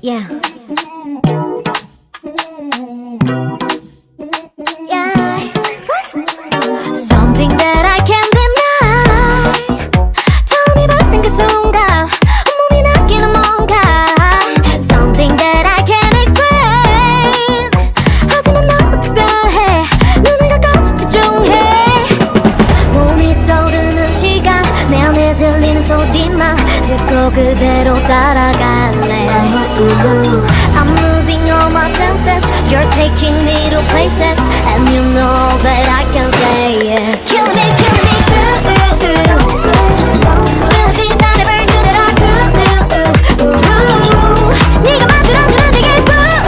Yeah. Yeah. Something that I can't deny. 처음이 바뀐 그 순간 몸이 느끼는 뭔가. Something that I can't explain. 하지만 너무 특별해. 눈을 감고서 집중해. 몸이 떠오르는 시간 내 안에 들리는 소리만 듣고 그대로 따라갈래. I'm losing all my senses. You're taking me to places, and you know that I can say yes. Killing me, Feel these I never knew that I could. 네가 만들어주는 되게 good.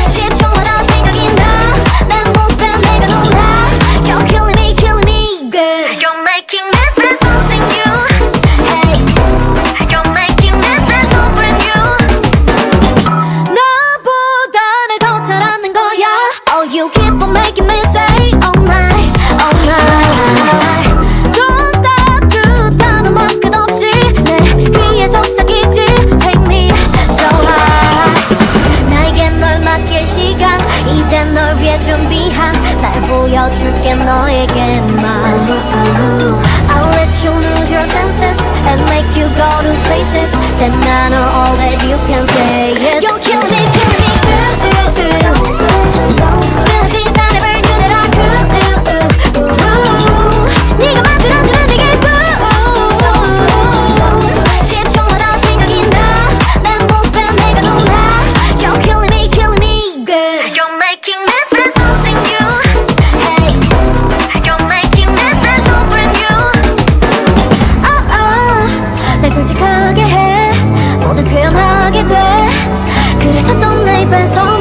10초마다 생각이 나. 내 모습에 내가 놀라. You're killing me good. You're making me feel something new. Hey, you're making me feel so brand new. 너보다 날 더 잘 아는 거야. Oh, you keep on making me say oh my, oh my. Don't stop 두 단어만 끝없이 내 귀에 속삭이지. Take me so high. 나에게 널 맡길 시간 이제 널 위해 준비한 날 보여줄게 너에게만. I'll let you lose your senses and make you go to places that I know all that you can say yes. You're killing me good. Feel things I never knew that I could. 네가 만들어주는 되게 good. 10초마다 생각이 나. 내 모습에 내가 놀라. You're killing me good. You're making me feel something new. Hey, you're making me feel so brand new. 날 솔직하게 해. 모두 표현하게 돼. 그래서 또 내 입에서